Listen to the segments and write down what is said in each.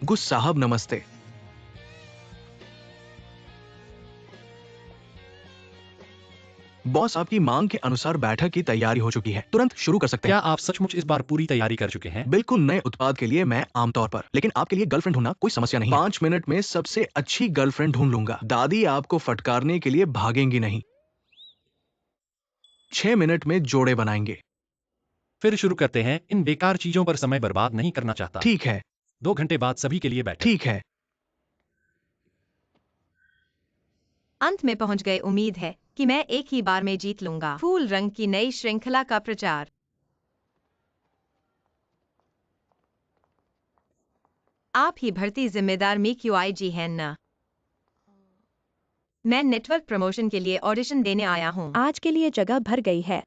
गुस साहब नमस्ते। बॉस, आपकी मांग के अनुसार बैठक की तैयारी हो चुकी है, तुरंत शुरू कर सकते हैं। क्या आप सचमुच इस बार पूरी तैयारी कर चुके हैं? बिल्कुल नए उत्पाद के लिए मैं आमतौर पर, लेकिन आपके लिए गर्लफ्रेंड ढूंढना कोई समस्या नहीं है। 5 मिनट में सबसे अच्छी गर्लफ्रेंड ढूंढ लूंगा। दादी आपको फटकारने के लिए भागेंगी नहीं। 6 मिनट में जोड़े बनाएंगे। फिर शुरू करते हैं। इन बेकार चीजों पर समय बर्बाद नहीं करना चाहता। ठीक है। 2 घंटे बाद सभी के लिए बैठक। ठीक है। अंत में पहुंच गए। उम्मीद है कि मैं एक ही बार में जीत लूंगा। फूल रंग की नई श्रृंखला का प्रचार। आप ही भर्ती जिम्मेदार MQIG हैं ना? मैं नेटवर्क प्रमोशन के लिए ऑडिशन देने आया हूँ। आज के लिए जगह भर गई है।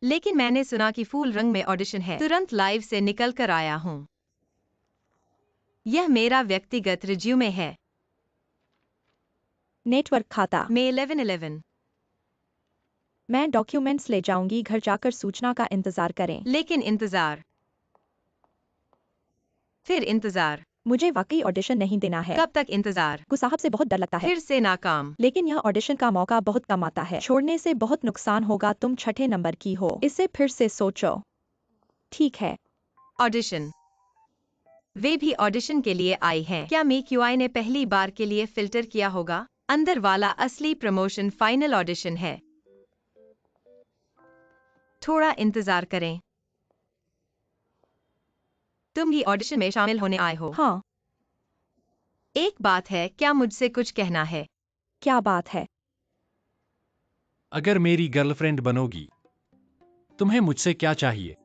लेकिन मैंने सुना कि फूल रंग में ऑडिशन है। तुरंत लाइव से निकल कर आया हूँ। यह मेरा व्यक्तिगत रिज्यूमे है। नेटवर्क खाता। May 11/11। मैं डॉक्यूमेंट्स ले जाऊंगी। घर जाकर सूचना का इंतजार करें। लेकिन इंतजार, फिर इंतजार, मुझे वाकई ऑडिशन नहीं देना है। कब तक इंतजार? गुस साहब से बहुत डर लगता है। फिर से नाकाम। लेकिन यह ऑडिशन का मौका बहुत कम आता है। छोड़ने से बहुत नुकसान होगा। तुम छठे नंबर की हो। इसे फिर से सोचो। ठीक है। ऑडिशन। वे भी ऑडिशन के लिए आई हैं। क्या MQI ने पहली बार के लिए फिल्टर किया होगा? अंदर वाला असली प्रमोशन फाइनल ऑडिशन है। थोड़ा इंतजार करें। तुम भी ऑडिशन में शामिल होने आए हो? हाँ। एक बात है, क्या मुझसे कुछ कहना है? क्या बात है? अगर मेरी गर्लफ्रेंड बनोगी, तुम्हें मुझसे क्या चाहिए?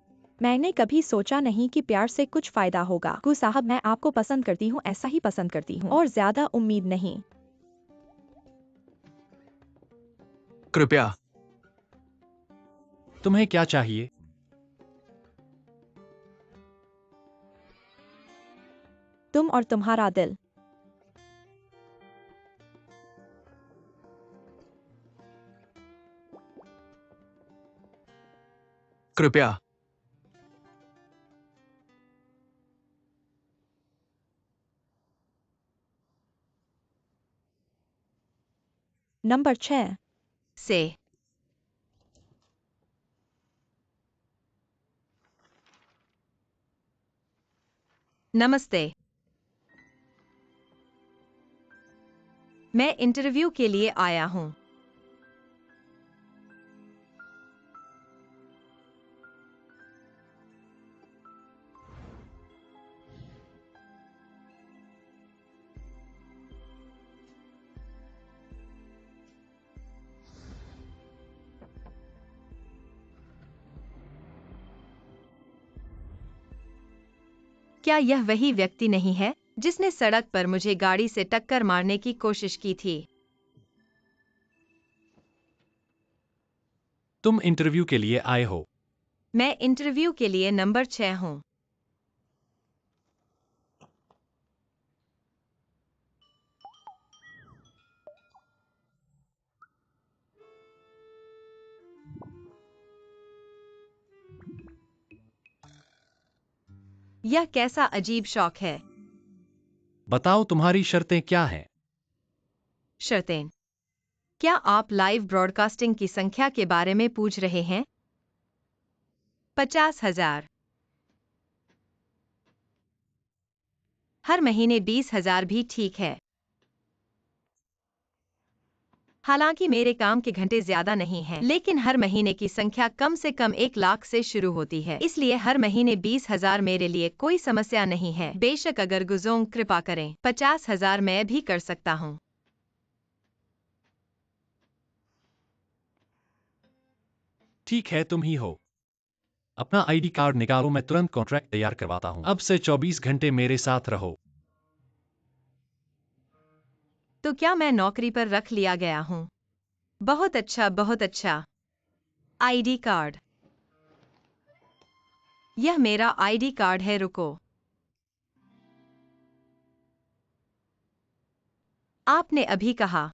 मैंने कभी सोचा नहीं कि प्यार से कुछ फायदा होगा। गुस साहब, मैं आपको पसंद करती हूँ, ऐसा ही पसंद करती हूँ, और ज्यादा उम्मीद नहीं। कृपया। तुम्हें क्या चाहिए? तुम और तुम्हारा दिल। कृपया। नंबर 6 से। नमस्ते। मैं इंटरव्यू के लिए आया हूँ। क्या यह वही व्यक्ति नहीं है जिसने सड़क पर मुझे गाड़ी से टक्कर मारने की कोशिश की थी? तुम इंटरव्यू के लिए आए हो। मैं इंटरव्यू के लिए नंबर 6 हूँ। यह कैसा अजीब शौक है। बताओ तुम्हारी शर्तें क्या हैं? शर्तें? क्या आप लाइव ब्रॉडकास्टिंग की संख्या के बारे में पूछ रहे हैं? 50,000। हर महीने 20,000 भी ठीक है। हालांकि मेरे काम के घंटे ज्यादा नहीं हैं, लेकिन हर महीने की संख्या कम से कम 1 लाख से शुरू होती है, इसलिए हर महीने 20,000 मेरे लिए कोई समस्या नहीं है। बेशक, अगर गुजोंग कृपा करें, 50,000 मैं भी कर सकता हूँ। ठीक है, तुम ही हो। अपना आईडी कार्ड निकालो, मैं तुरंत कॉन्ट्रैक्ट तैयार करवाता हूँ। अब से 24 घंटे मेरे साथ रहो। तो क्या मैं नौकरी पर रख लिया गया हूँ? बहुत अच्छा, बहुत अच्छा। ID card. यह मेरा आईडी कार्ड है। रुको। आपने अभी कहा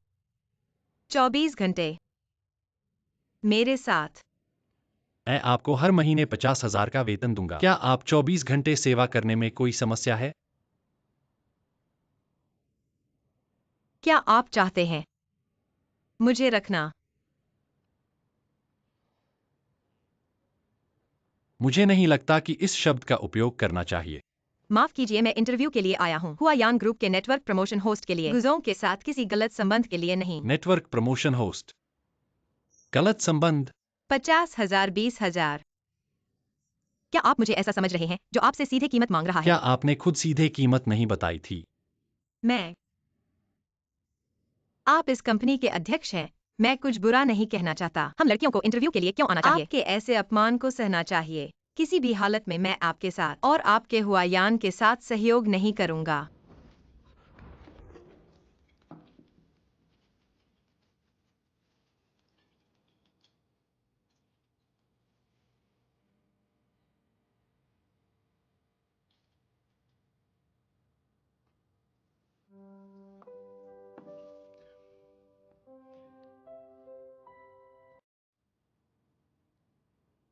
24 घंटे मेरे साथ। मैं आपको हर महीने 50,000 का वेतन दूंगा। क्या आप 24 घंटे सेवा करने में कोई समस्या है? क्या आप चाहते हैं मुझे रखना? मुझे नहीं लगता कि इस शब्द का उपयोग करना चाहिए। माफ कीजिए, मैं इंटरव्यू के लिए आया हूँ, हुआयान ग्रुप के नेटवर्क प्रमोशन होस्ट के लिए, गुजों के साथ किसी गलत संबंध के लिए नहीं। Network promotion host. गलत संबंध। 50,000, 20,000। क्या आप मुझे ऐसा समझ रहे हैं जो आपसे सीधे कीमत मांग रहा है? क्या आपने खुद सीधे कीमत नहीं बताई थी? मैं आप इस कंपनी के अध्यक्ष हैं। मैं कुछ बुरा नहीं कहना चाहता। हम लड़कियों को इंटरव्यू के लिए क्यों आना चाहिए? आपके ऐसे अपमान को सहना चाहिए। किसी भी हालत में मैं आपके साथ और आपके हुआयान के साथ सहयोग नहीं करूंगा।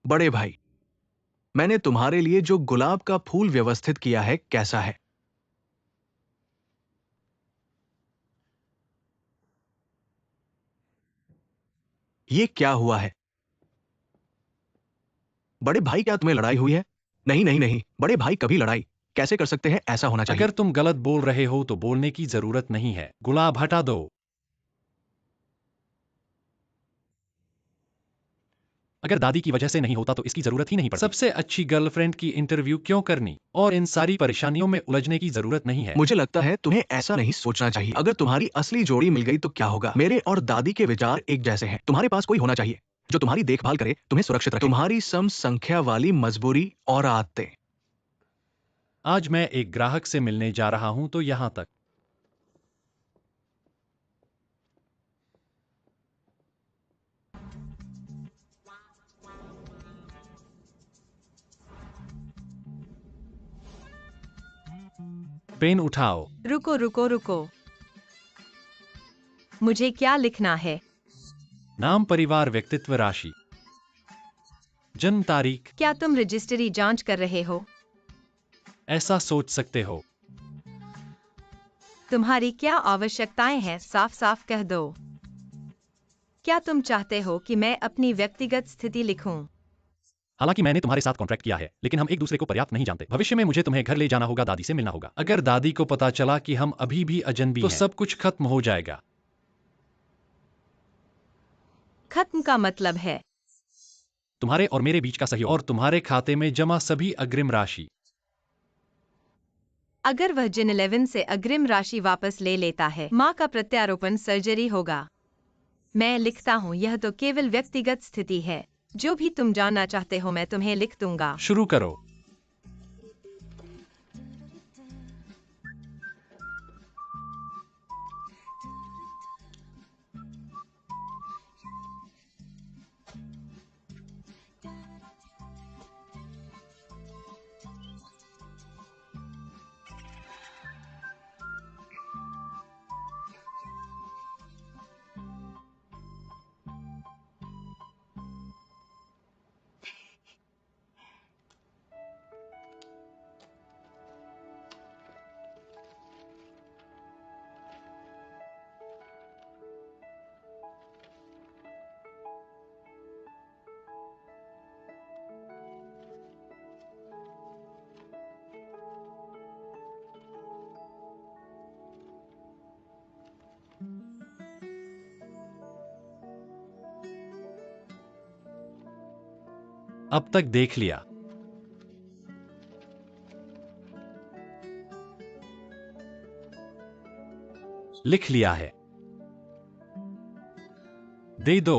बड़े भाई, मैंने तुम्हारे लिए जो गुलाब का फूल व्यवस्थित किया है, कैसा है? ये क्या हुआ है? बड़े भाई, क्या तुम्हें लड़ाई हुई है? नहीं नहीं नहीं, बड़े भाई कभी लड़ाई कैसे कर सकते हैं? ऐसा होना चाहिए। अगर तुम गलत बोल रहे हो तो बोलने की जरूरत नहीं है। गुलाब हटा दो। अगर दादी की वजह से नहीं होता तो इसकी जरूरत ही नहीं पड़ती। सबसे अच्छी गर्लफ्रेंड की इंटरव्यू क्यों करनी और इन सारी परेशानियों में उलझने की जरूरत नहीं है। मुझे लगता है तुम्हें ऐसा नहीं सोचना चाहिए। अगर तुम्हारी असली जोड़ी मिल गई तो क्या होगा? मेरे और दादी के विचार एक जैसे हैं। तुम्हारे पास कोई होना चाहिए जो तुम्हारी देखभाल करे, तुम्हें सुरक्षित रखे। तुम्हारी सम संख्या वाली मजबूरी और आदतें। आज मैं एक ग्राहक से मिलने जा रहा हूं तो यहां तक। पेन उठाओ। रुको रुको रुको, मुझे क्या लिखना है? नाम, परिवार, व्यक्तित्व, राशि, जन्म तारीख। क्या तुम रजिस्ट्री जांच कर रहे हो? ऐसा सोच सकते हो। तुम्हारी क्या आवश्यकताएं हैं? साफ साफ कह दो। क्या तुम चाहते हो कि मैं अपनी व्यक्तिगत स्थिति लिखूं? हालांकि मैंने तुम्हारे साथ कॉन्ट्रैक्ट किया है, लेकिन हम एक दूसरे को पर्याप्त नहीं जानते। भविष्य में मुझे तुम्हें घर ले जाना होगा, दादी से मिलना होगा। अगर दादी को पता चला कि हम अभी भी अजनबी तो सब कुछ खत्म हो जाएगा। खत्म का मतलब है तुम्हारे और मेरे बीच का सहयोग और तुम्हारे खाते में जमा सभी अग्रिम राशि। अगर वह जिन 11 से अग्रिम राशि वापस ले लेता है, माँ का प्रत्यारोपण सर्जरी होगा। मैं लिखता हूँ, यह तो केवल व्यक्तिगत स्थिति है। जो भी तुम जानना चाहते हो मैं तुम्हें लिख दूंगा। शुरू करो। अब तक देख लिया। लिख लिया है। दे दो।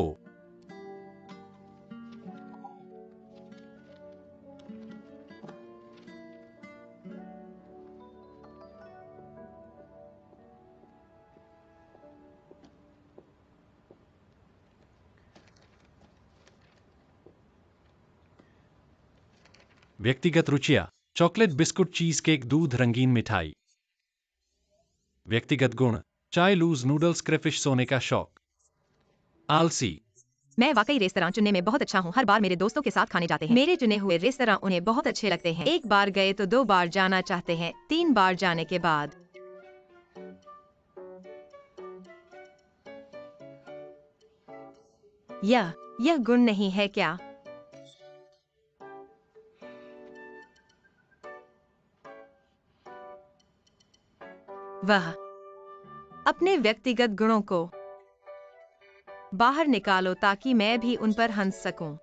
व्यक्तिगत रुचियां, चॉकलेट, बिस्कुट, चीज केक, दूध, रंगीन मिठाई। व्यक्तिगत गुण, चाय, लूज, नूडल्स, क्रेफिश, सोने का शौक। आलसी। मैं वाकई रेस्तरां चुनने में बहुत अच्छा हूँ। हर बार मेरे दोस्तों के साथ खाने जाते हैं। मेरे चुने हुए रेस्तरां उन्हें बहुत अच्छे लगते हैं। एक बार गए तो 2 बार जाना चाहते हैं। 3 बार जाने के बाद यह गुण नहीं है क्या? वह अपने व्यक्तिगत गुणों को बाहर निकालो ताकि मैं भी उन पर हंस सकूं।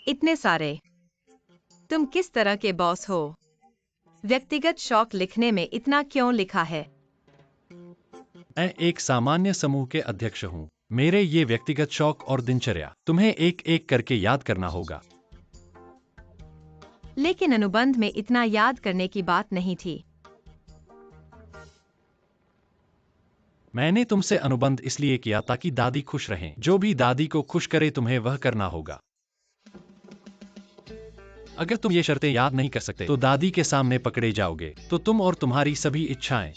इतने सारे। तुम किस तरह के बॉस हो? व्यक्तिगत शौक लिखने में इतना क्यों लिखा है? मैं एक सामान्य समूह के अध्यक्ष हूँ। मेरे ये व्यक्तिगत शौक और दिनचर्या तुम्हें एक एक करके याद करना होगा। लेकिन अनुबंध में इतना याद करने की बात नहीं थी। मैंने तुमसे अनुबंध इसलिए किया ताकि दादी खुश रहें। जो भी दादी को खुश करे तुम्हें वह करना होगा। अगर तुम ये शर्तें याद नहीं कर सकते तो दादी के सामने पकड़े जाओगे, तो तुम और तुम्हारी सभी इच्छाएं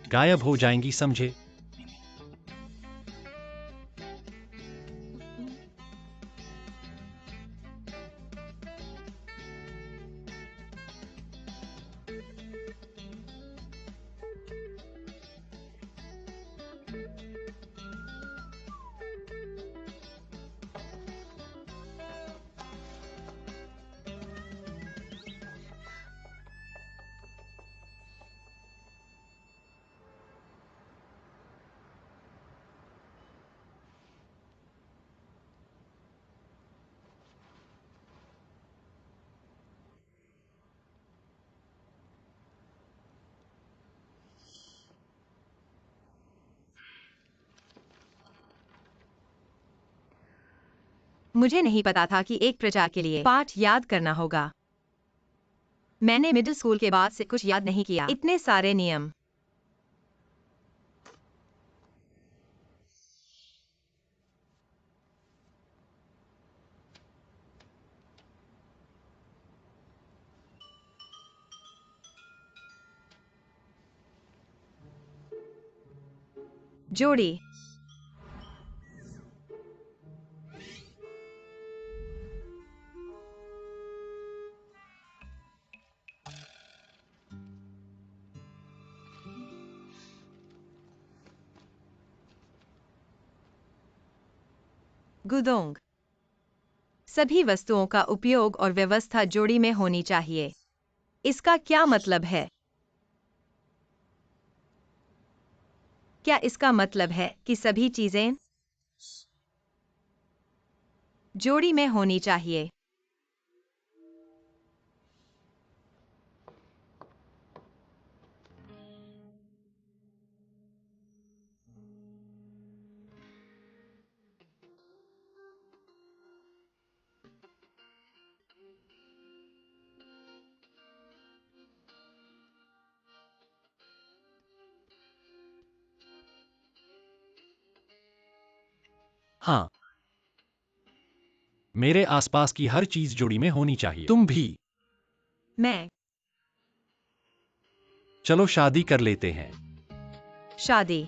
गायब हो जाएंगी, समझे? मुझे नहीं पता था कि एक प्रजा के लिए पाठ याद करना होगा। मैंने मिडिल स्कूल के बाद से कुछ याद नहीं किया। इतने सारे नियम। जोड़ी। गुदोंग। सभी वस्तुओं का उपयोग और व्यवस्था जोड़ी में होनी चाहिए। इसका क्या मतलब है? क्या इसका मतलब है कि सभी चीजें जोड़ी में होनी चाहिए? हाँ, मेरे आसपास की हर चीज जोड़ी में होनी चाहिए। तुम भी। मैं। चलो शादी कर लेते हैं। शादी।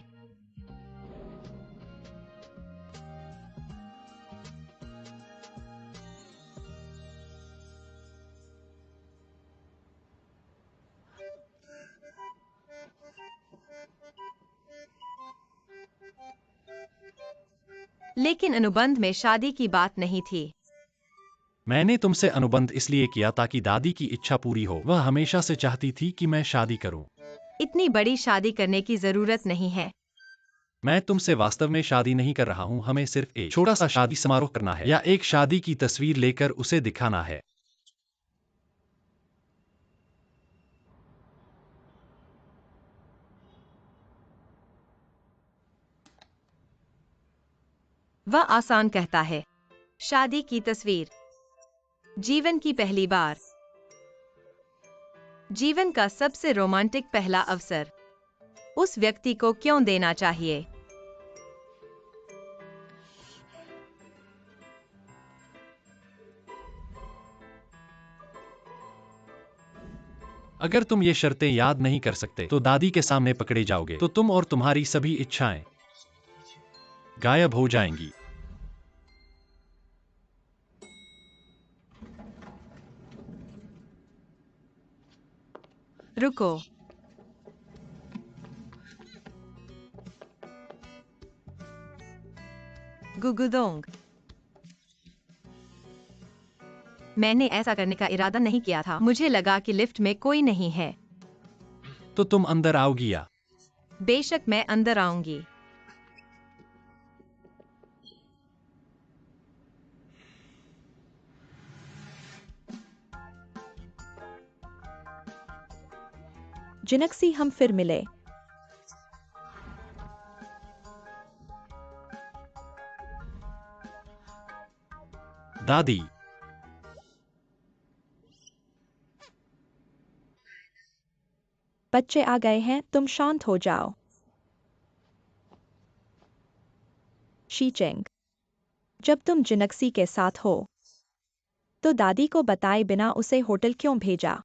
लेकिन अनुबंध में शादी की बात नहीं थी। मैंने तुमसे अनुबंध इसलिए किया ताकि दादी की इच्छा पूरी हो। वह हमेशा से चाहती थी कि मैं शादी करूं। इतनी बड़ी शादी करने की जरूरत नहीं है। मैं तुमसे वास्तव में शादी नहीं कर रहा हूं। हमें सिर्फ एक छोटा सा शादी समारोह करना है, या एक शादी की तस्वीर लेकर उसे दिखाना है। वह आसान कहता है। शादी की तस्वीर। जीवन की पहली बार। जीवन का सबसे रोमांटिक पहला अवसर उस व्यक्ति को क्यों देना चाहिए? अगर तुम ये शर्तें याद नहीं कर सकते तो दादी के सामने पकड़े जाओगे, तो तुम और तुम्हारी सभी इच्छाएं गायब हो जाएंगी। रुको। गुगुदोंग। मैंने ऐसा करने का इरादा नहीं किया था। मुझे लगा कि लिफ्ट में कोई नहीं है। तो तुम अंदर आओगी या? बेशक मैं अंदर आऊंगी। जिनक्सी, हम फिर मिले। दादी, बच्चे आ गए हैं, तुम शांत हो जाओ। शीचेंग, जब तुम जिनक्सी के साथ हो तो दादी को बताए बिना उसे होटल क्यों भेजा?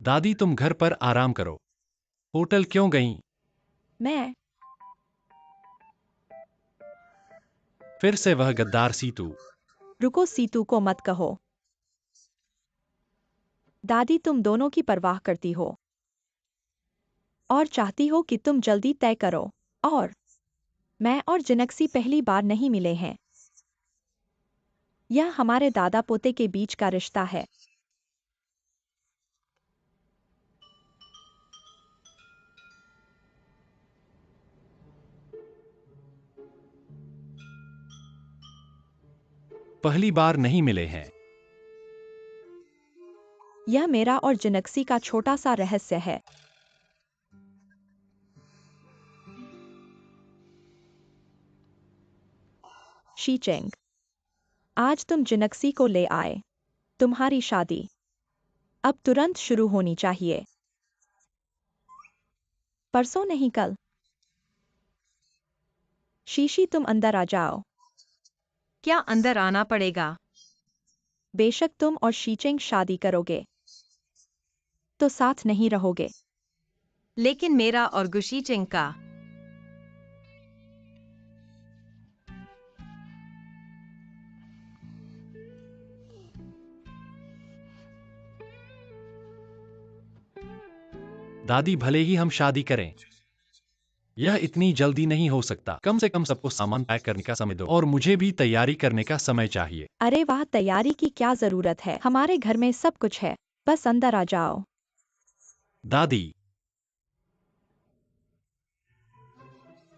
दादी तुम घर पर आराम करो। होटल क्यों गईं? मैं फिर से वह गद्दार सीतू। रुको, सीतू को मत कहो। दादी तुम दोनों की परवाह करती हो और चाहती हो कि तुम जल्दी तय करो। और मैं और जिनक्सी पहली बार नहीं मिले हैं। यह हमारे दादा पोते के बीच का रिश्ता है। पहली बार नहीं मिले हैं। यह मेरा और जिनक्सी का छोटा सा रहस्य है। शीचेंग, आज तुम जिनक्सी को ले आए। तुम्हारी शादी अब तुरंत शुरू होनी चाहिए। परसों नहीं, कल। शीशी, तुम अंदर आ जाओ। क्या अंदर आना पड़ेगा? बेशक तुम और शीचेंग शादी करोगे तो साथ नहीं रहोगे। लेकिन मेरा और गुशीचेंग का। दादी, भले ही हम शादी करें, यह इतनी जल्दी नहीं हो सकता। कम से कम सबको सामान पैक करने का समय दो और मुझे भी तैयारी करने का समय चाहिए। अरे वाह, तैयारी की क्या जरूरत है? हमारे घर में सब कुछ है, बस अंदर आ जाओ। दादी,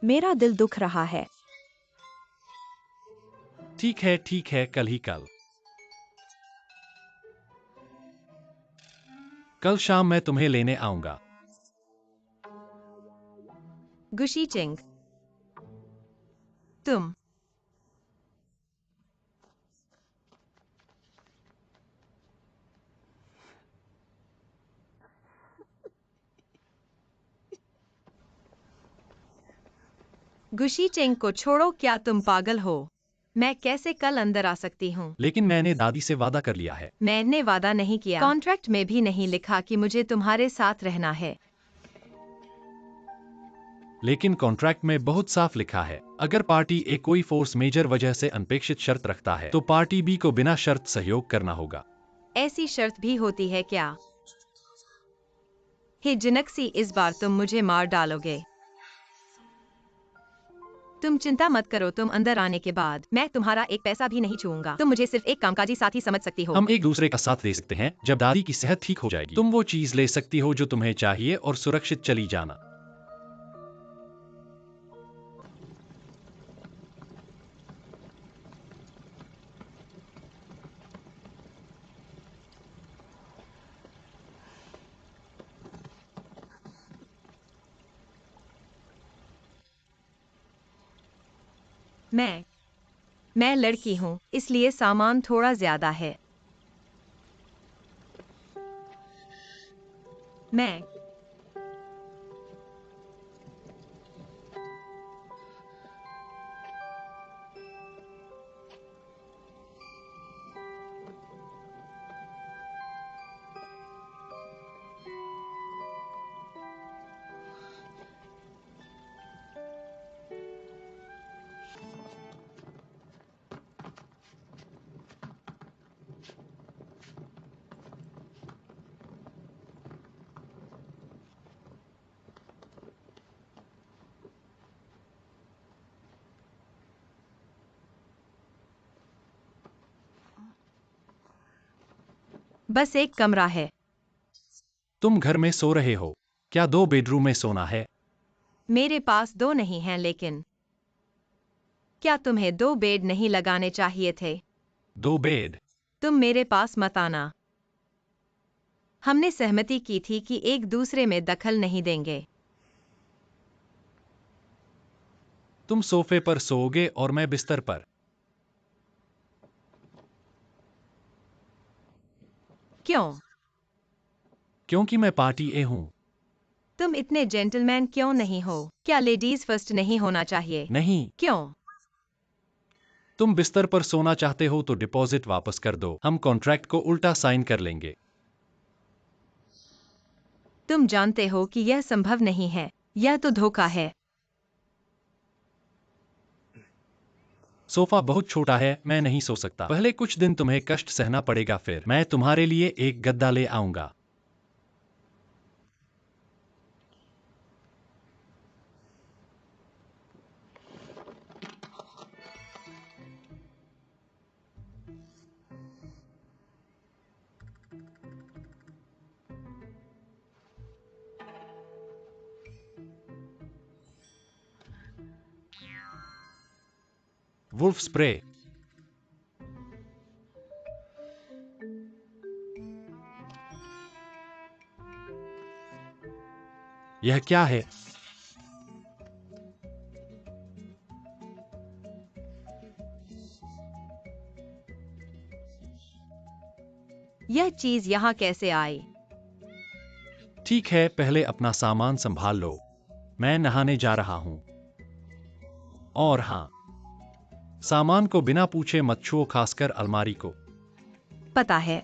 मेरा दिल दुख रहा है। ठीक है, कल ही कल। कल शाम मैं तुम्हें लेने आऊंगा। गुशीचेंग, तुम। गुशीचेंग को छोड़ो, क्या तुम पागल हो? मैं कैसे कल अंदर आ सकती हूँ? लेकिन मैंने दादी से वादा कर लिया है। मैंने वादा नहीं किया। कॉन्ट्रैक्ट में भी नहीं लिखा कि मुझे तुम्हारे साथ रहना है। लेकिन कॉन्ट्रैक्ट में बहुत साफ लिखा है, अगर पार्टी ए कोई फोर्स मेजर वजह से अनपेक्षित शर्त रखता है तो पार्टी बी को बिना शर्त सहयोग करना होगा। ऐसी शर्त भी होती है क्या? हे जिनक्सी, इस बार तुम मुझे मार डालोगे। तुम चिंता मत करो, तुम अंदर आने के बाद मैं तुम्हारा एक पैसा भी नहीं छूऊंगा। तुम मुझे सिर्फ एक कामकाजी साथी समझ सकती हो। हम एक दूसरे का साथ दे सकते हैं। जब दादी की सेहत ठीक हो जाएगी, तुम वो चीज ले सकती हो जो तुम्हें चाहिए और सुरक्षित चली जाना। मैं मैं लड़की हूँ, इसलिए सामान थोड़ा ज्यादा है। मैं बस एक कमरा है। तुम घर में सो रहे हो, क्या 2 बेडरूम में सोना है? मेरे पास 2 नहीं हैं, लेकिन क्या तुम्हें 2 बेड नहीं लगाने चाहिए थे? 2 बेड? तुम मेरे पास मत आना। हमने सहमति की थी कि एक दूसरे में दखल नहीं देंगे। तुम सोफे पर सोओगे और मैं बिस्तर पर। क्यों? क्योंकि मैं पार्टी ए हूं। तुम इतने जेंटलमैन क्यों नहीं हो? क्या लेडीज फर्स्ट नहीं होना चाहिए? नहीं। क्यों? तुम बिस्तर पर सोना चाहते हो तो डिपॉजिट वापस कर दो, हम कॉन्ट्रैक्ट को उल्टा साइन कर लेंगे। तुम जानते हो कि यह संभव नहीं है। यह तो धोखा है। सोफा बहुत छोटा है, मैं नहीं सो सकता। पहले कुछ दिन तुम्हें कष्ट सहना पड़ेगा, फिर मैं तुम्हारे लिए एक गद्दा ले आऊंगा। Wolf spray. यह क्या है? यह चीज यहाँ कैसे आई? ठीक है, पहले अपना सामान संभाल लो, मैं नहाने जा रहा हूं। और हाँ, सामान को बिना पूछे मत छुओ, खासकर अलमारी को। पता है।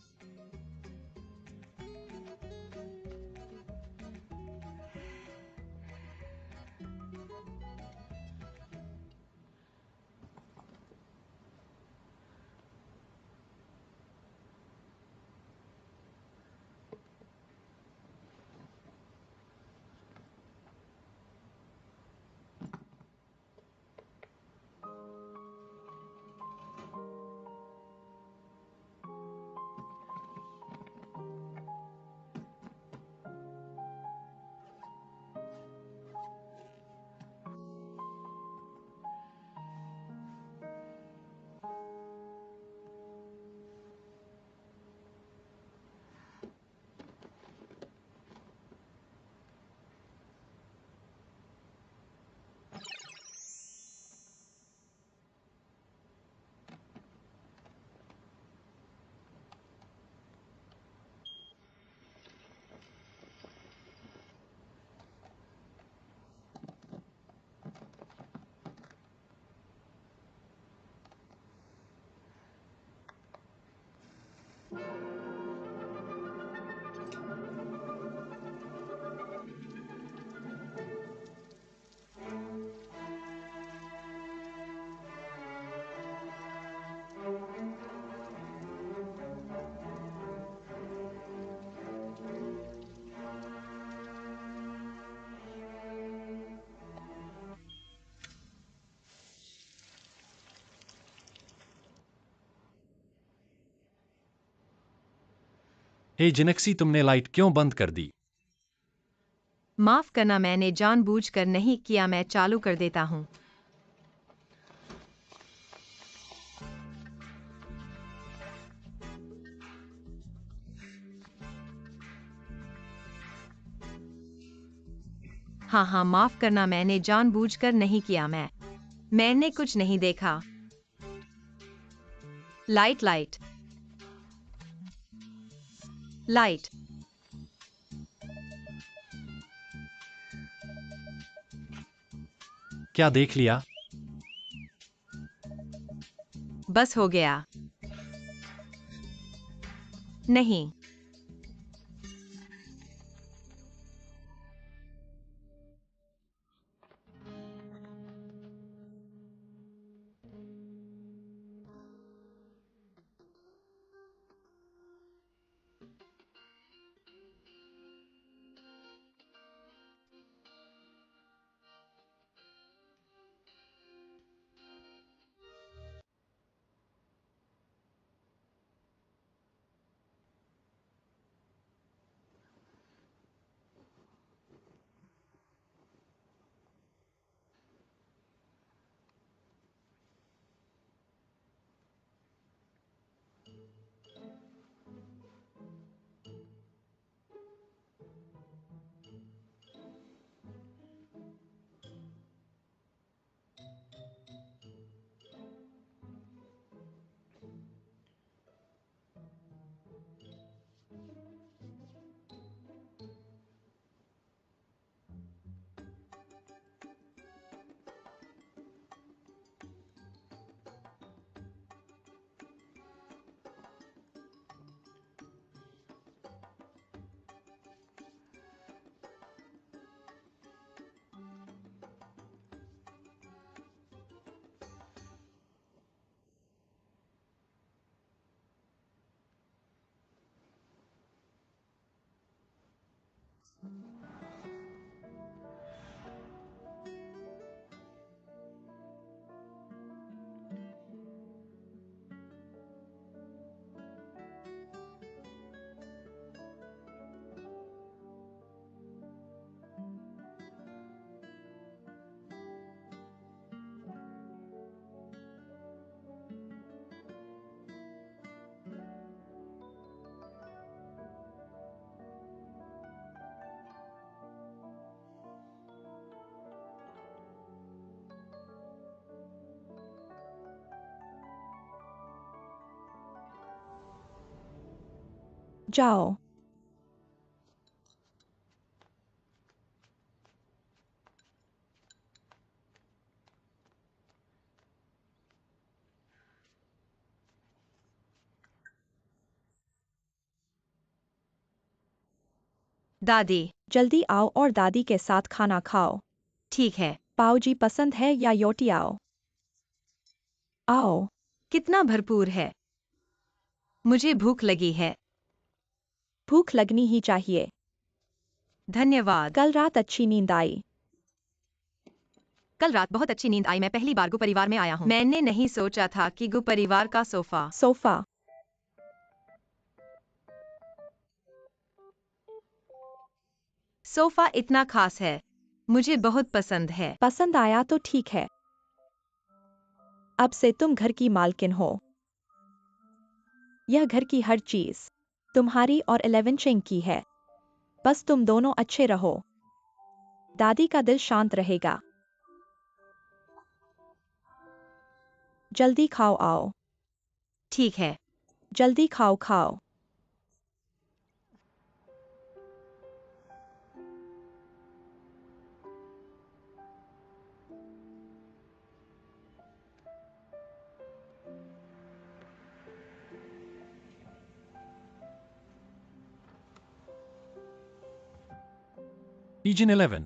हे जिनेक्सी, तुमने लाइट क्यों बंद कर दी? माफ करना, मैंने जानबूझकर नहीं किया। मैं चालू कर देता हूँ। हाँ हाँ, माफ करना, मैंने जानबूझकर नहीं किया। मैंने कुछ नहीं देखा। Light light light. क्या देख लिया? बस हो गया। नहीं। जाओ। दादी। जल्दी आओ और दादी के साथ खाना खाओ। ठीक है। पाव जी पसंद है या योटी आओ? आओ। कितना भरपूर है। मुझे भूख लगी है। भूख लगनी ही चाहिए। धन्यवाद। कल रात अच्छी नींद आई? कल रात बहुत अच्छी नींद आई। मैं पहली बार गु परिवार में आया हूँ। मैंने नहीं सोचा था कि गु परिवार का सोफा सोफा। सोफा इतना खास है। मुझे बहुत पसंद है। पसंद आया तो ठीक है। अब से तुम घर की मालकिन हो। यह घर की हर चीज तुम्हारी और 11 चिंग की है। बस तुम दोनों अच्छे रहो। दादी का दिल शांत रहेगा। जल्दी खाओ आओ। ठीक है। जल्दी खाओ खाओ। Region 11.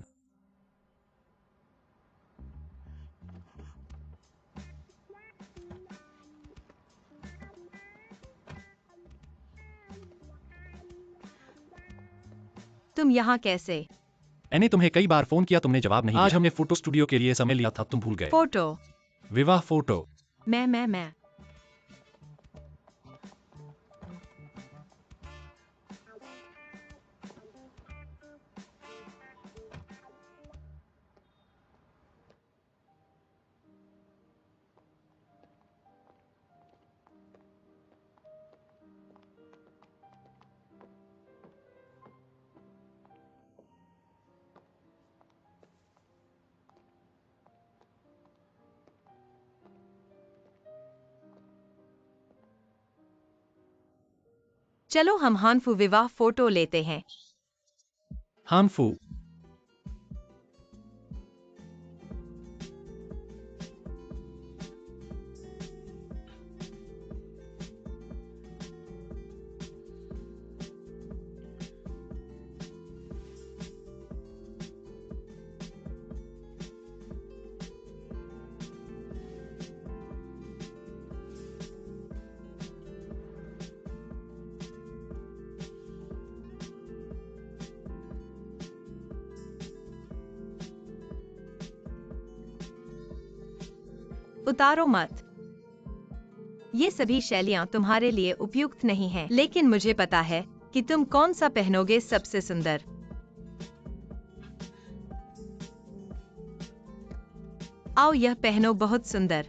तुम यहाँ कैसे? मैंने तुम्हें कई बार फोन किया, तुमने जवाब नहीं दिया। आज हमने फोटो स्टूडियो के लिए समय लिया था, तुम भूल गए। फोटो। विवाह फोटो। मैं चलो हम हानफू विवाह फोटो लेते हैं। हानफू, उतारो मत। ये सभी शैलियां तुम्हारे लिए उपयुक्त नहीं हैं, लेकिन मुझे पता है कि तुम कौन सा पहनोगे सबसे सुंदर। आओ यह पहनो, बहुत सुंदर।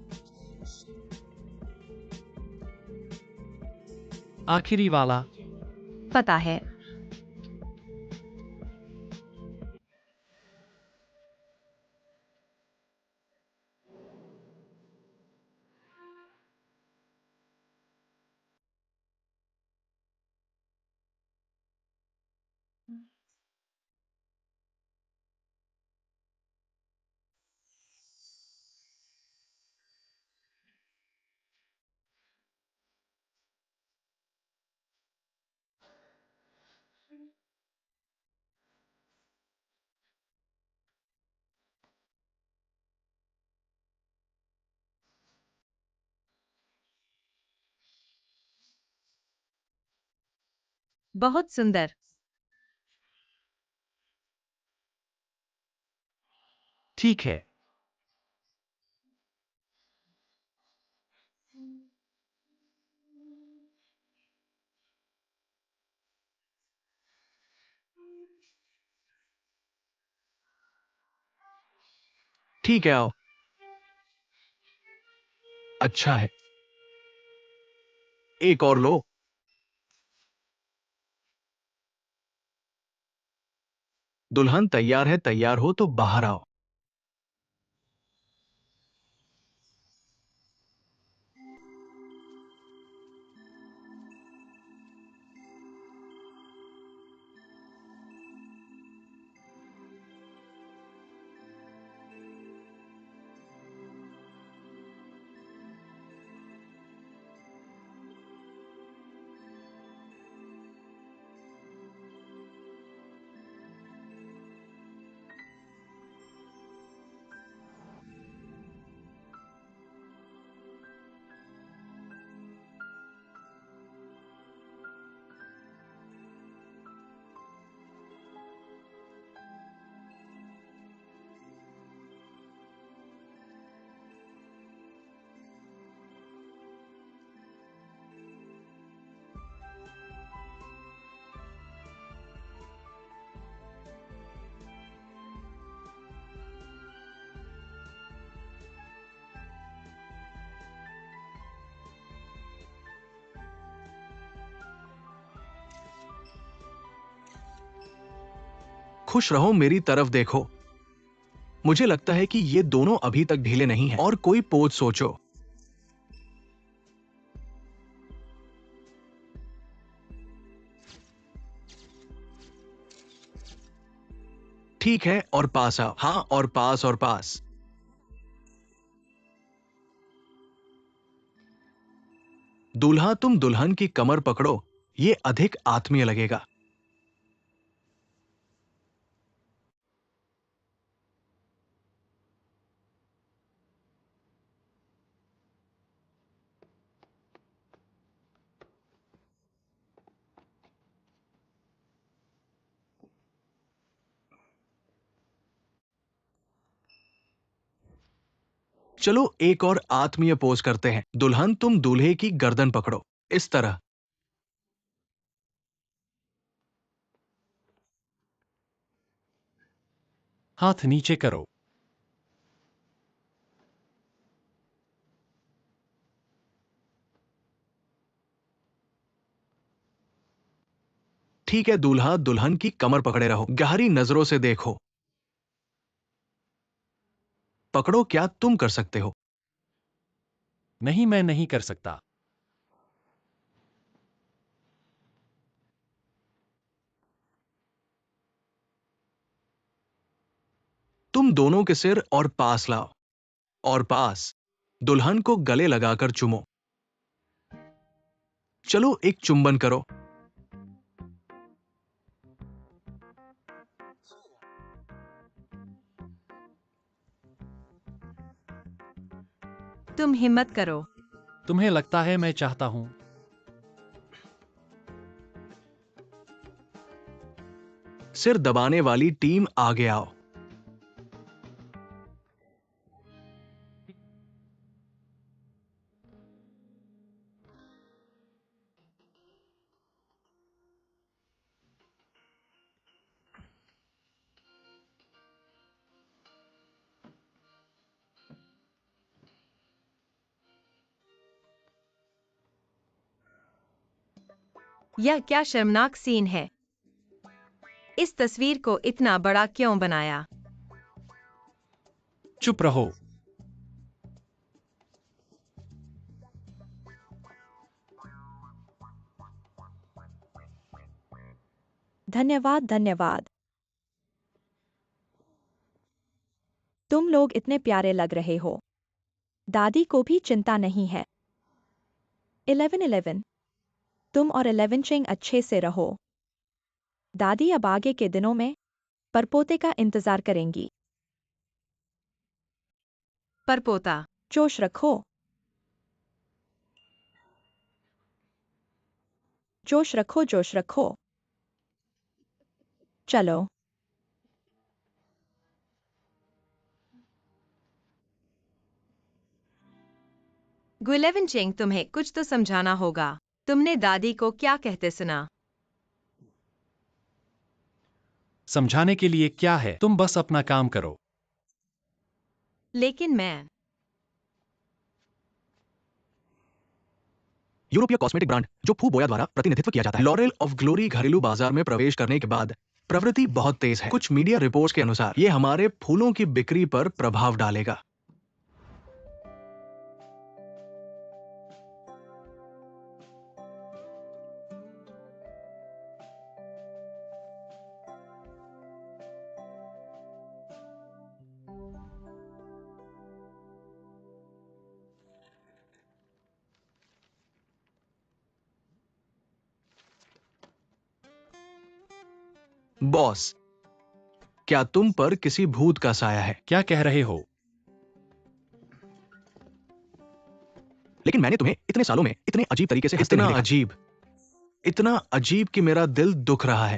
आखिरी वाला। पता है। बहुत सुंदर। ठीक है। ठीक है, आओ। अच्छा है, एक और लो। दुल्हन तैयार है, तैयार हो तो बाहर आओ। खुश रहो, मेरी तरफ देखो। मुझे लगता है कि ये दोनों अभी तक ढीले नहीं हैं, और कोई पोज सोचो। ठीक है, और पास आओ। हाँ, और पास और पास। दूल्हा, तुम दुल्हन की कमर पकड़ो, ये अधिक आत्मीय लगेगा। चलो एक और आत्मीय पोज करते हैं। दुल्हन, तुम दूल्हे की गर्दन पकड़ो, इस तरह। हाथ नीचे करो। ठीक है, दूल्हा दुल्हन की कमर पकड़े रहो, गहरी नजरों से देखो। पकड़ो, क्या तुम कर सकते हो? नहीं, मैं नहीं कर सकता। तुम दोनों के सिर और पास लाओ, और पास दुल्हन को गले लगाकर चुमो। चलो एक चुंबन करो। तुम हिम्मत करो। तुम्हें लगता है मैं चाहता हूं? सिर दबाने वाली टीम आगे आओ। यह क्या शर्मनाक सीन है। इस तस्वीर को इतना बड़ा क्यों बनाया? चुप रहो। धन्यवाद धन्यवाद। तुम लोग इतने प्यारे लग रहे हो। दादी को भी चिंता नहीं है। 11-11 तुम और 11 चिंग अच्छे से रहो। दादी अब आगे के दिनों में परपोते का इंतजार करेंगी। परपोता। जोश रखो। जोश रखो जोश रखो। चलो। गुइलेवन चिंग, तुम्हें कुछ तो समझाना होगा। तुमने दादी को क्या कहते सुना? समझाने के लिए क्या है, तुम बस अपना काम करो। लेकिन मैं यूरोपीय कॉस्मेटिक ब्रांड जो फू बोया द्वारा प्रतिनिधित्व किया जाता है, लॉरेल ऑफ ग्लोरी घरेलू बाजार में प्रवेश करने के बाद प्रवृत्ति बहुत तेज है। कुछ मीडिया रिपोर्ट्स के अनुसार ये हमारे फूलों की बिक्री पर प्रभाव डालेगा। बॉस, क्या तुम पर किसी भूत का साया है? क्या कह रहे हो? लेकिन मैंने तुम्हें इतने सालों में इतने अजीब तरीके से हंसते नहीं देखा। इतना अजीब कि मेरा दिल दुख रहा है।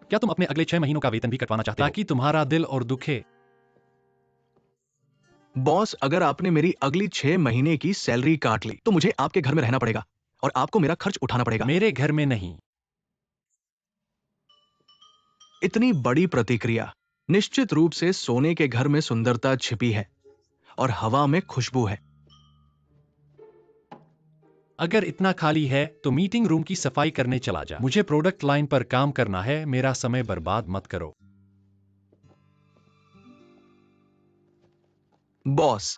क्या तुम अपने अगले 6 महीनों का वेतन भी कटवाना चाहते हो ताकि तुम्हारा दिल और दुखे? बॉस, अगर आपने मेरी अगली 6 महीने की सैलरी काट ली तो मुझे आपके घर में रहना पड़ेगा और आपको मेरा खर्च उठाना पड़ेगा। मेरे घर में नहीं। इतनी बड़ी प्रतिक्रिया। निश्चित रूप से सोने के घर में सुंदरता छिपी है और हवा में खुशबू है। अगर इतना खाली है तो मीटिंग रूम की सफाई करने चला जा। मुझे प्रोडक्ट लाइन पर काम करना है, मेरा समय बर्बाद मत करो। बॉस,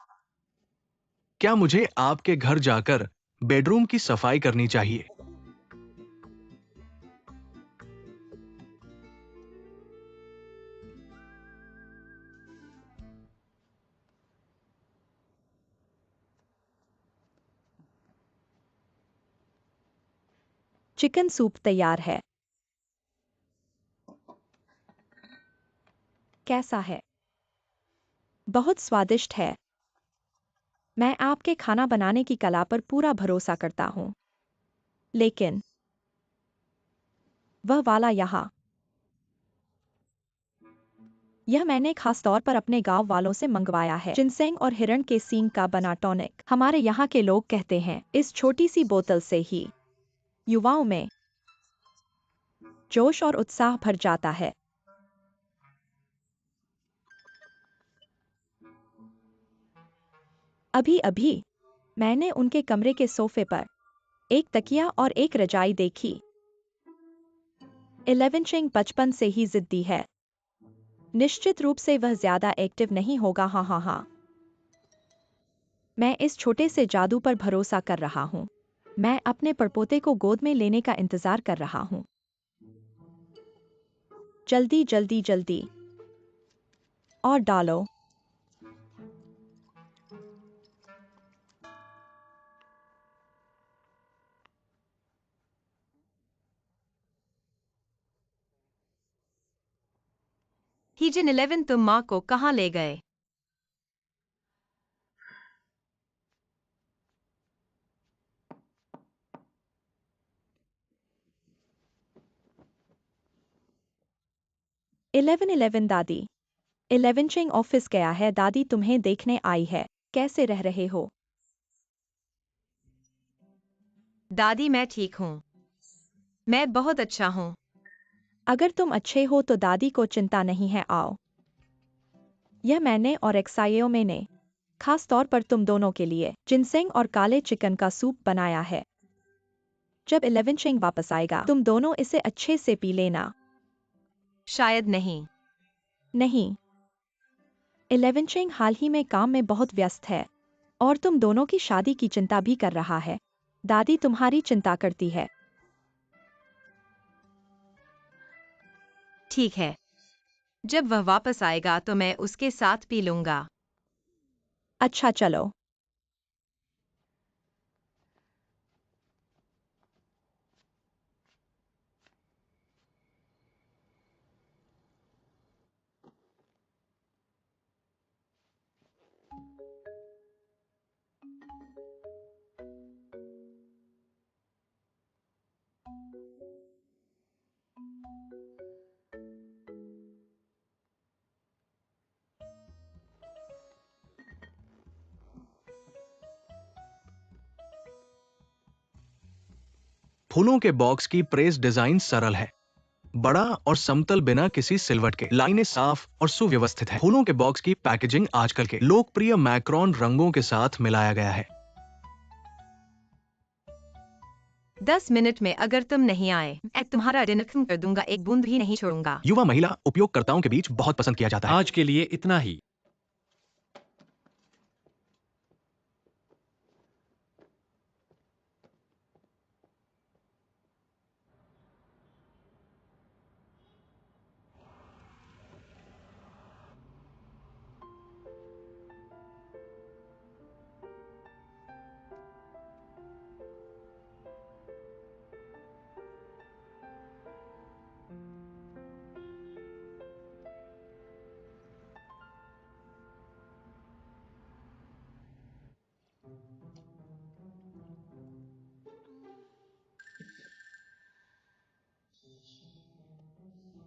क्या मुझे आपके घर जाकर बेडरूम की सफाई करनी चाहिए? चिकन सूप तैयार है। कैसा है? बहुत स्वादिष्ट है। मैं आपके खाना बनाने की कला पर पूरा भरोसा करता हूँ। लेकिन वह वाला यहाँ, यह मैंने खास तौर पर अपने गांव वालों से मंगवाया है। जिनसेंग और हिरण के सींग का बना टॉनिक। हमारे यहाँ के लोग कहते हैं इस छोटी सी बोतल से ही युवाओं में जोश और उत्साह भर जाता है। अभी अभी मैंने उनके कमरे के सोफे पर एक तकिया और एक रजाई देखी। 11 चिंग बचपन से ही जिद्दी है। निश्चित रूप से वह ज्यादा एक्टिव नहीं होगा। हाँ हाँ हाँ, मैं इस छोटे से जादू पर भरोसा कर रहा हूँ। मैं अपने परपोते को गोद में लेने का इंतजार कर रहा हूँ। जल्दी जल्दी जल्दी। और डालो। हीजन 11 तुम माँ को कहाँ ले गए? इलेवन इलेवन दादी। 11 चिंग ऑफिस गया है, दादी तुम्हें देखने आई है। कैसे रह रहे हो? दादी मैं ठीक हूँ। मैं बहुत अच्छा हूँ। अगर तुम अच्छे हो तो दादी को चिंता नहीं है, आओ। यह मैंने और एक्साइयो मैंने खास तौर पर तुम दोनों के लिए जिनसेंग और काले चिकन का सूप बनाया है। जब 11 चिंग वापस आएगा तुम दोनों इसे अच्छे से पी लेना। शायद नहीं। नहीं। 11 चिंग हाल ही में काम में बहुत व्यस्त है और तुम दोनों की शादी की चिंता भी कर रहा है। दादी तुम्हारी चिंता करती है। ठीक है। जब वह वापस आएगा तो मैं उसके साथ पी लूंगा। अच्छा चलो। फूलों के बॉक्स की प्रेस डिजाइन सरल है, बड़ा और समतल बिना किसी सिलवट के। लाइनें साफ और सुव्यवस्थित है। फूलों के बॉक्स की पैकेजिंग आजकल के लोकप्रिय मैक्रोन रंगों के साथ मिलाया गया है। 10 मिनट में अगर तुम नहीं आए मैं तुम्हारा डिनर खत्म कर दूंगा, एक बूंद भी नहीं छोड़ूंगा। युवा महिला उपयोगकर्ताओं के बीच बहुत पसंद किया जाता है। आज के लिए इतना ही।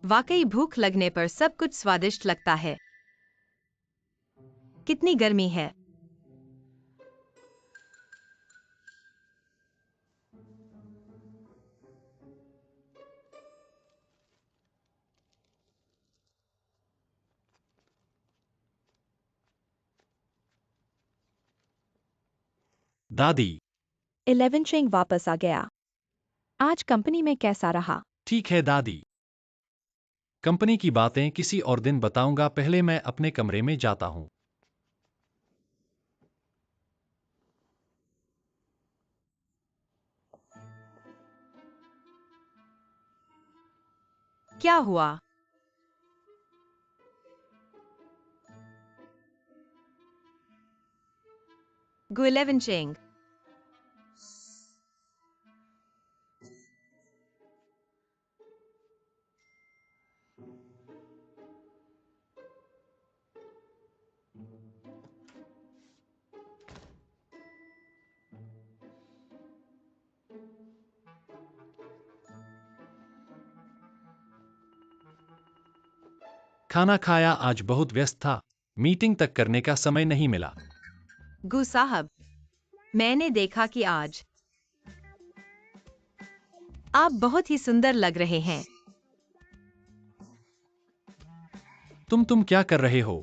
वाकई भूख लगने पर सब कुछ स्वादिष्ट लगता है। कितनी गर्मी है। दादी। 11 चिंग वापस आ गया। आज कंपनी में कैसा रहा? ठीक है दादी। कंपनी की बातें किसी और दिन बताऊंगा, पहले मैं अपने कमरे में जाता हूँ। क्या हुआ? गु 11 चेंग। खाना खाया, आज बहुत व्यस्त था, मीटिंग तक करने का समय नहीं मिला। गु साहब, मैंने देखा कि आज आप बहुत ही सुंदर लग रहे हैं। तुम क्या कर रहे हो?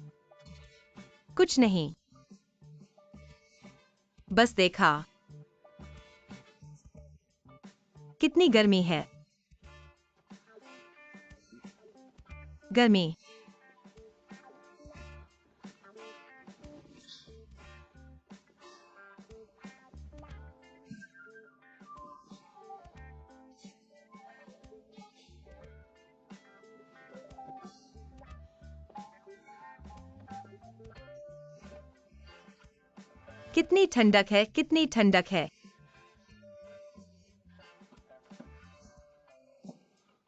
कुछ नहीं, बस देखा। कितनी गर्मी है। गर्मी। कितनी ठंडक है, कितनी ठंडक है।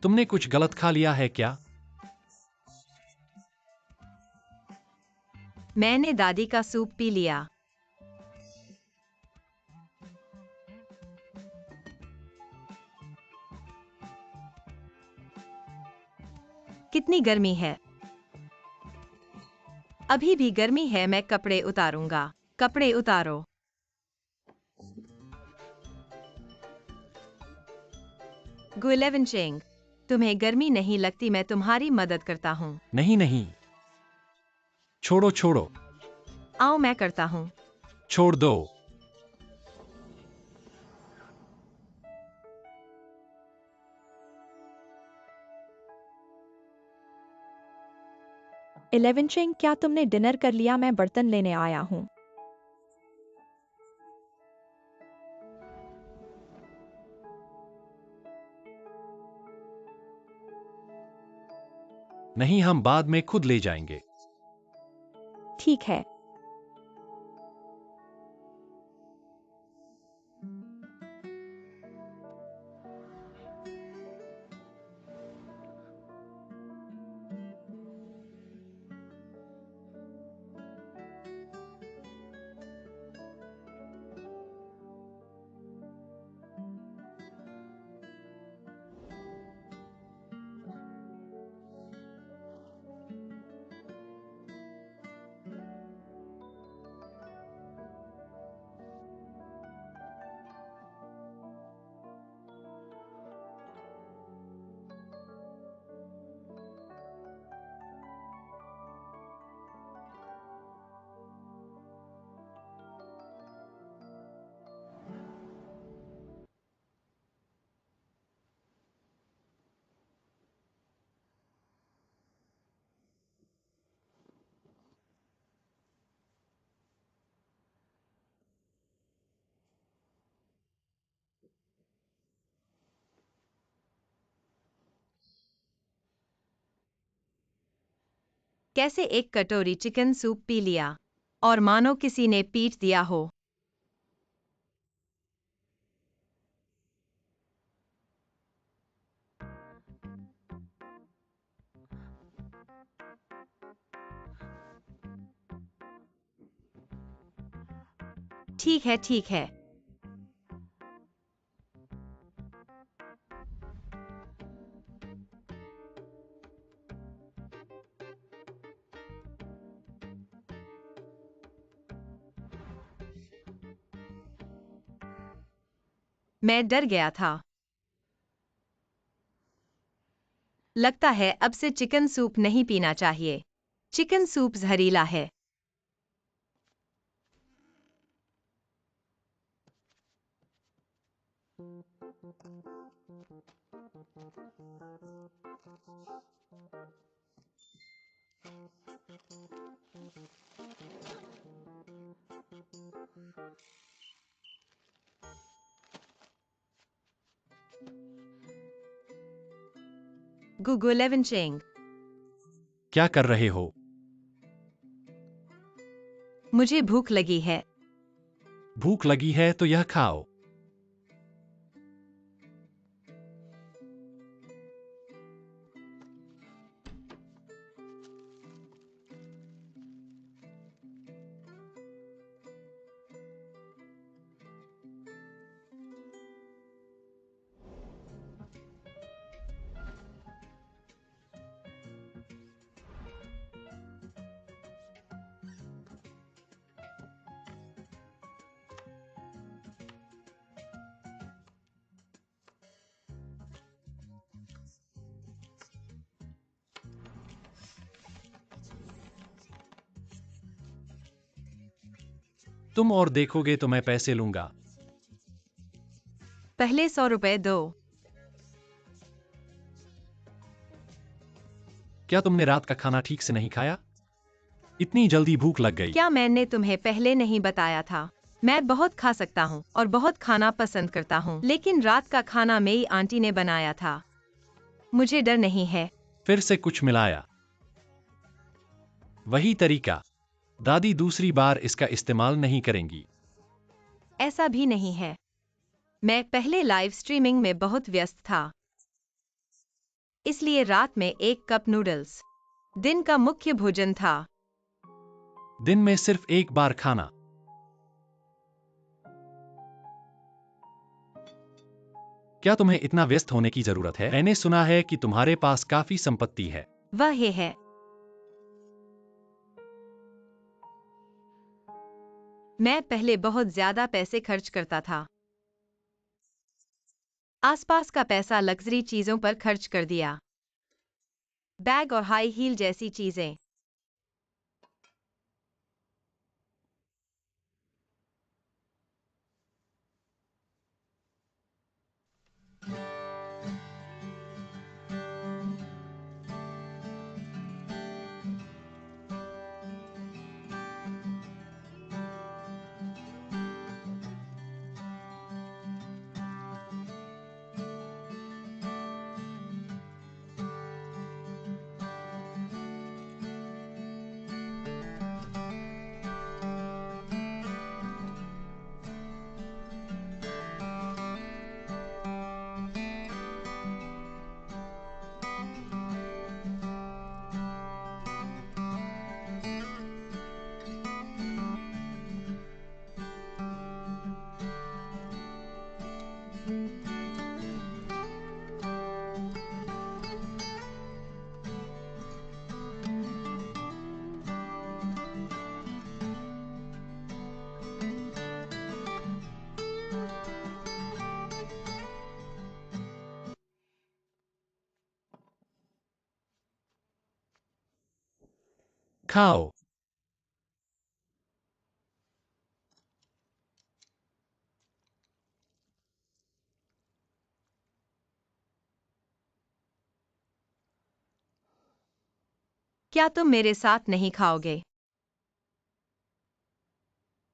तुमने कुछ गलत खा लिया है क्या? मैंने दादी का सूप पी लिया। कितनी गर्मी है। अभी भी गर्मी है, मैं कपड़े उतारूंगा। कपड़े उतारो। गुलेवनचेंग, तुम्हें गर्मी नहीं लगती, मैं तुम्हारी मदद करता हूँ। नहीं नहीं, छोड़ो छोड़ो, आओ मैं करता हूँ। छोड़ दो। इलेवेंचिंग, क्या तुमने डिनर कर लिया? मैं बर्तन लेने आया हूँ। नहीं, हम बाद में खुद ले जाएंगे। ठीक है। कैसे एक कटोरी चिकन सूप पी लिया और मानो किसी ने पीट दिया हो। ठीक है, ठीक है। मैं डर गया था। लगता है अब से चिकन सूप नहीं पीना चाहिए। चिकन सूप जहरीला है। गुलेवनचेंग, क्या कर रहे हो? मुझे भूख लगी है। भूख लगी है तो यह खाओ। तुम और देखोगे तो मैं पैसे लूंगा। पहले 100 रुपए दो। क्या तुमने रात का खाना ठीक से नहीं खाया? इतनी जल्दी भूख लग गई। क्या मैंने तुम्हें पहले नहीं बताया था? मैं बहुत खा सकता हूँ और बहुत खाना पसंद करता हूँ, लेकिन रात का खाना मेरी आंटी ने बनाया था। मुझे डर नहीं है। फिर से कुछ मिलाया। वही तरीका। दादी दूसरी बार इसका इस्तेमाल नहीं करेंगी। ऐसा भी नहीं है। मैं पहले लाइव स्ट्रीमिंग में बहुत व्यस्त था, इसलिए रात में 1 कप नूडल्स दिन का मुख्य भोजन था। दिन में सिर्फ एक बार खाना। क्या तुम्हें इतना व्यस्त होने की जरूरत है? मैंने सुना है कि तुम्हारे पास काफी संपत्ति है। वह ये है। मैं पहले बहुत ज्यादा पैसे खर्च करता था। आसपास का पैसा लग्जरी चीजों पर खर्च कर दिया, बैग और हाई हील जैसी चीजें। खाओ। क्या तुम मेरे साथ नहीं खाओगे?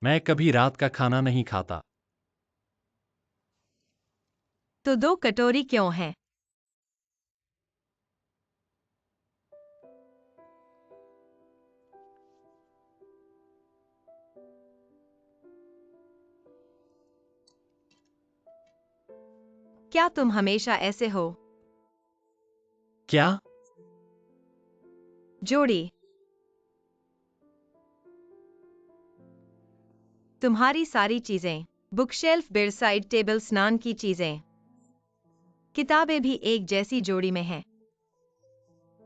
मैं कभी रात का खाना नहीं खाता। तो 2 कटोरी क्यों हैं? क्या तुम हमेशा ऐसे हो? क्या? जोड़ी। तुम्हारी सारी चीजें, बुकशेल्फ, बेडसाइड टेबल, स्नान की चीजें, किताबें भी एक जैसी जोड़ी में हैं।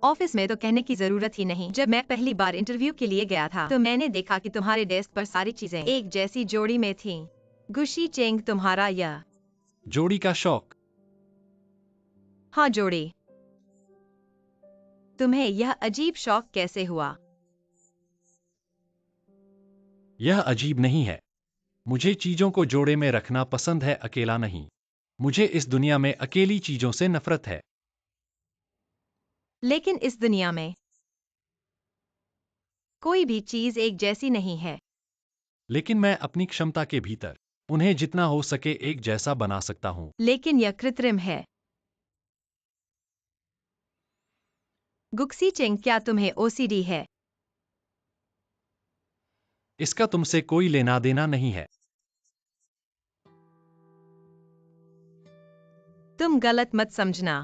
ऑफिस में तो कहने की जरूरत ही नहीं। जब मैं पहली बार इंटरव्यू के लिए गया था तो मैंने देखा कि तुम्हारे डेस्क पर सारी चीजें एक जैसी जोड़ी में थीं। गुशी चेंग, तुम्हारा यह जोड़ी का शौक। हाँ, जोड़ी। तुम्हें यह अजीब शौक कैसे हुआ? यह अजीब नहीं है। मुझे चीजों को जोड़े में रखना पसंद है, अकेला नहीं। मुझे इस दुनिया में अकेली चीजों से नफरत है। लेकिन इस दुनिया में कोई भी चीज एक जैसी नहीं है। लेकिन मैं अपनी क्षमता के भीतर उन्हें जितना हो सके एक जैसा बना सकता हूँ। लेकिन यह कृत्रिम है। गुक्सी चेंग, क्या तुम्हें ओसीडी है? इसका तुमसे कोई लेना देना नहीं है। तुम गलत मत समझना।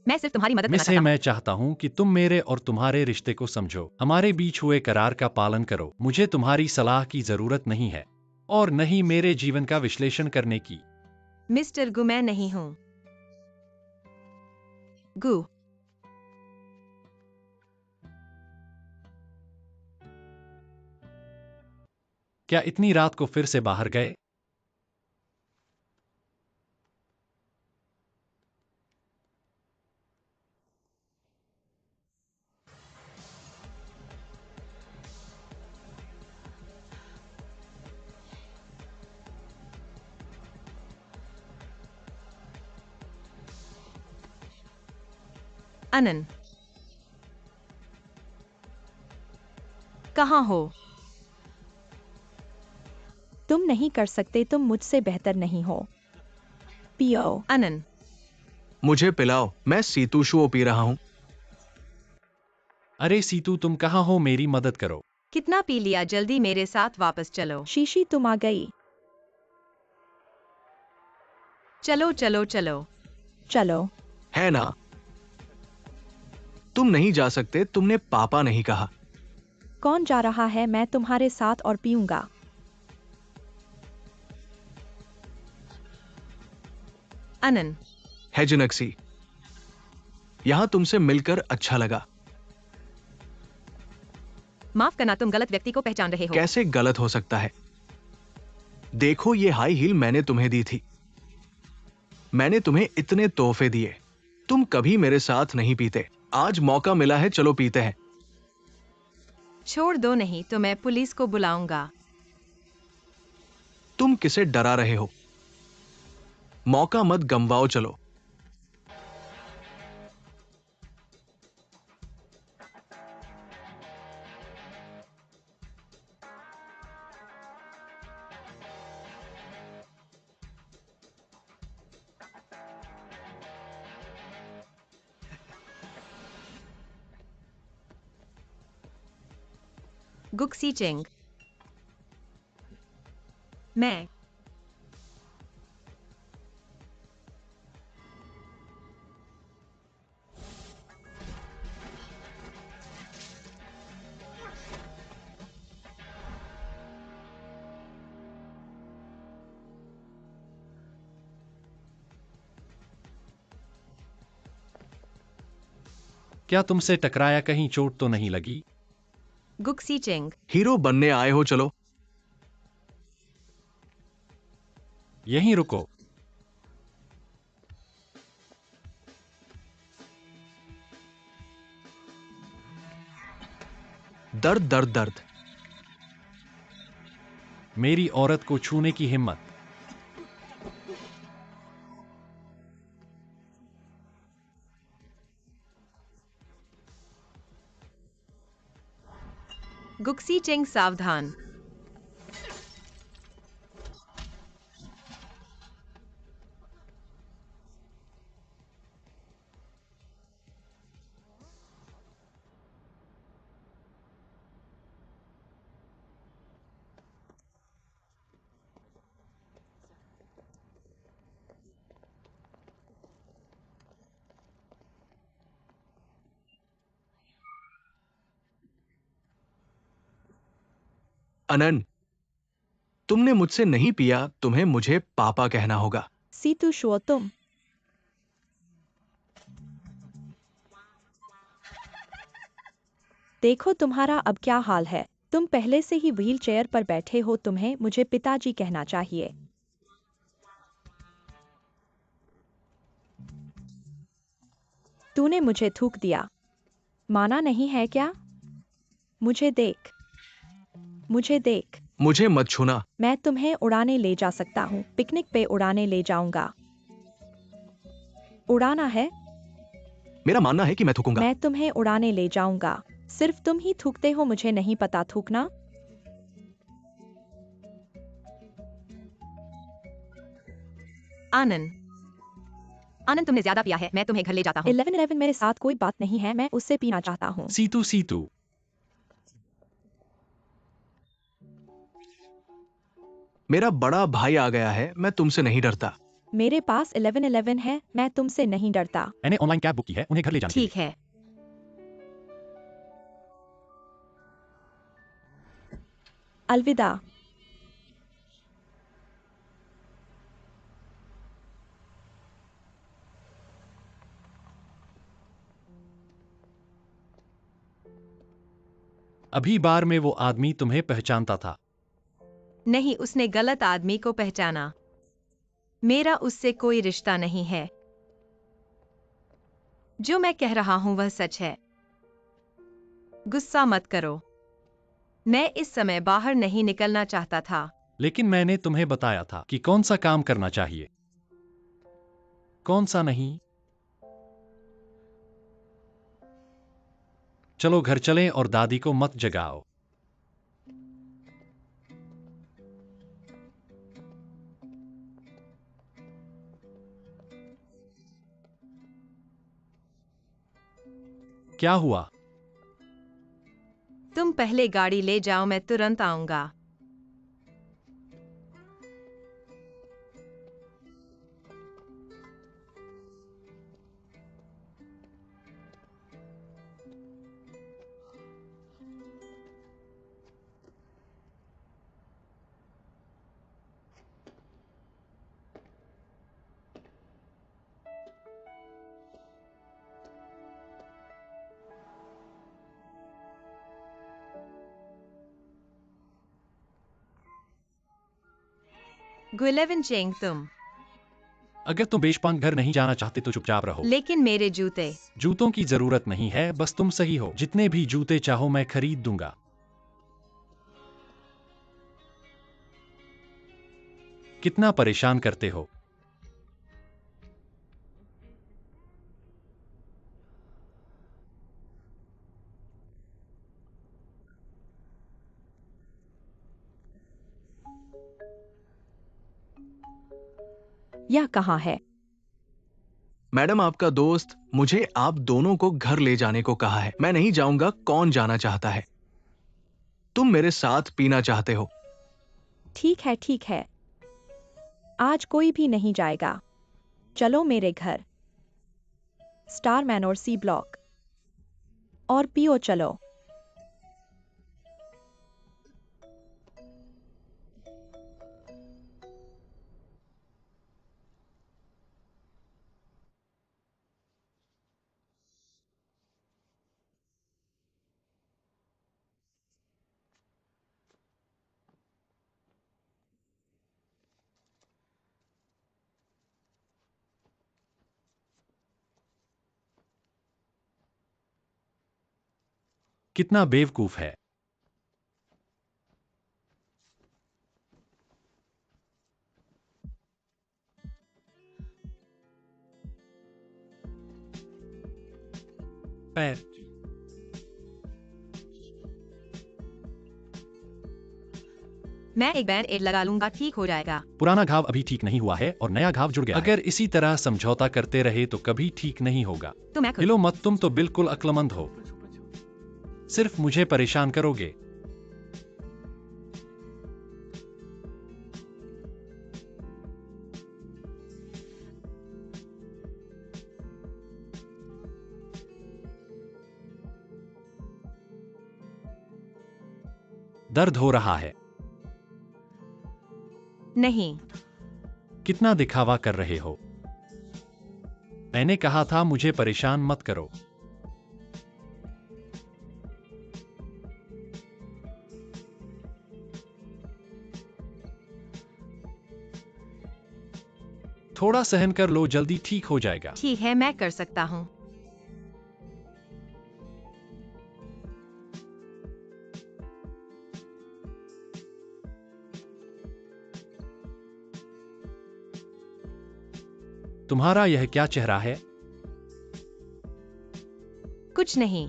मैं सिर्फ तुम्हारी मदद करना मिस है, चाहता हूँ। मैं चाहता हूं कि तुम मेरे और तुम्हारे रिश्ते को समझो। हमारे बीच हुए करार का पालन करो। मुझे तुम्हारी सलाह की जरूरत नहीं है और न ही मेरे जीवन का विश्लेषण करने की। मिस्टर गु, मैं नहीं हूं। गु। क्या इतनी रात को फिर से बाहर गए? अनन, कहाँ हो? तुम नहीं कर सकते, तुम मुझसे बेहतर नहीं हो। पियो। अनन, मुझे पिलाओ, मैं सीतू शो पी रहा हूँ। अरे सीतू, तुम कहाँ हो? मेरी मदद करो। कितना पी लिया, जल्दी मेरे साथ वापस चलो। शीशी तुम आ गई। चलो चलो चलो। चलो। है ना? तुम नहीं जा सकते, तुमने पापा नहीं कहा। कौन जा रहा है? मैं तुम्हारे साथ और पीऊंगा। अनन, है जिनक्सी, यहां तुमसे मिलकर अच्छा लगा। माफ करना, तुम गलत व्यक्ति को पहचान रहे हो। कैसे गलत हो सकता है? देखो, ये हाई हील मैंने तुम्हें दी थी। मैंने तुम्हें इतने तोहफे दिए। तुम कभी मेरे साथ नहीं पीते। आज मौका मिला है, चलो पीते हैं। छोड़ दो, नहीं तो मैं पुलिस को बुलाऊंगा। तुम किसे डरा रहे हो? मौका मत गंवाओ, चलो। गुक्सी चेंग। मैं। क्या तुमसे टकराया, कहीं चोट तो नहीं लगी? गुक्सी चेंग। हीरो बनने आए हो, चलो। यहीं रुको। दर्द दर्द दर्द। मेरी औरत को छूने की हिम्मत। गुक्सी चेंग, सावधान। अनन, तुमने मुझसे नहीं पिया, तुम्हें मुझे पापा कहना होगा। सीतू शो तुम। देखो तुम्हारा अब क्या हाल है। तुम पहले से ही व्हील चेयर पर बैठे हो, तुम्हें मुझे पिताजी कहना चाहिए। तूने मुझे थूक दिया। माना नहीं है क्या? मुझे देख। मुझे देख। मुझे मत छूना। मैं तुम्हें उड़ाने ले जा सकता हूँ, पिकनिक पे उड़ाने ले जाऊंगा। उड़ाना है? मेरा मानना है कि मैं थूकूंगा। मैं तुम्हें उड़ाने ले जाऊंगा। सिर्फ तुम ही थूकते हो, मुझे नहीं पता थूकना। आनंद। आनंद, तुमने ज्यादा पिया है, मैं तुम्हें घर ले जाता हूँ। 11-11 मेरे साथ कोई बात नहीं है, मैं उससे पीना चाहता हूँ। सीतू सीतू। मेरा बड़ा भाई आ गया है, मैं तुमसे नहीं डरता। मेरे पास 11-11 है, मैं तुमसे नहीं डरता। मैंने ऑनलाइन कैब बुक की है उन्हें घर ले जाने के लिए। ठीक है। अलविदा। अभी बार में वो आदमी तुम्हें पहचानता था। नहीं, उसने गलत आदमी को पहचाना। मेरा उससे कोई रिश्ता नहीं है। जो मैं कह रहा हूं वह सच है। गुस्सा मत करो। मैं इस समय बाहर नहीं निकलना चाहता था। लेकिन मैंने तुम्हें बताया था कि कौन सा काम करना चाहिए, कौन सा नहीं। चलो घर चलें और दादी को मत जगाओ। क्या हुआ? तुम पहले गाड़ी ले जाओ, मैं तुरंत आऊंगा। गुलेवन चेंग, तुम। अगर तुम बेशपांग घर नहीं जाना चाहते तो चुपचाप रहो। लेकिन मेरे जूते। जूतों की जरूरत नहीं है, बस तुम सही हो। जितने भी जूते चाहो मैं खरीद दूंगा। कितना परेशान करते हो। यह कहाँ है? मैडम, आपका दोस्त मुझे आप दोनों को घर ले जाने को कहा है। मैं नहीं जाऊंगा। कौन जाना चाहता है? तुम मेरे साथ पीना चाहते हो? ठीक है, ठीक है। आज कोई भी नहीं जाएगा। चलो मेरे घर, स्टार मैनोर सी ब्लॉक, और पियो चलो। कितना बेवकूफ है। पैर। मैं एक बैंड एड लगा लूंगा, ठीक हो जाएगा। पुराना घाव अभी ठीक नहीं हुआ है और नया घाव जुड़ गया है। अगर इसी तरह समझौता करते रहे तो कभी ठीक नहीं होगा। तो मैं खुद। हिलो मत, तुम तो बिल्कुल अक्लमंद हो। सिर्फ मुझे परेशान करोगे। दर्द हो रहा है। नहीं। कितना दिखावा कर रहे हो। मैंने कहा था मुझे परेशान मत करो। थोड़ा सहन कर लो, जल्दी ठीक हो जाएगा। ठीक है, मैं कर सकता हूँ। तुम्हारा यह क्या चेहरा है? कुछ नहीं,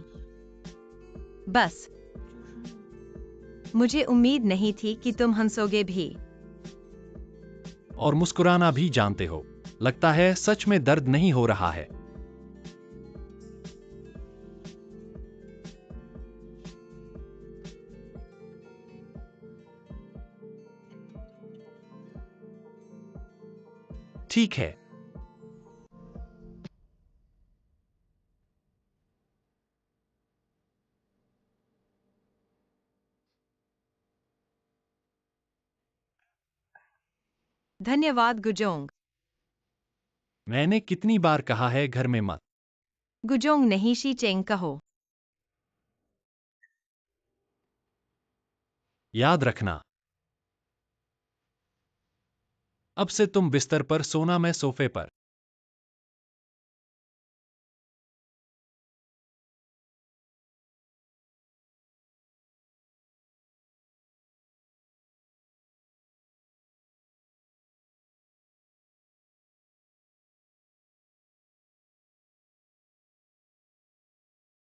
बस मुझे उम्मीद नहीं थी कि तुम हंसोगे भी। और मुस्कुराना भी जानते हो। लगता है सच में दर्द नहीं हो रहा है। ठीक है। धन्यवाद गुजोंग। मैंने कितनी बार कहा है घर में मत। गुजोंग नहीं, शी चेंग कहो। याद रखना। अब से तुम बिस्तर पर सोना, मैं सोफे पर।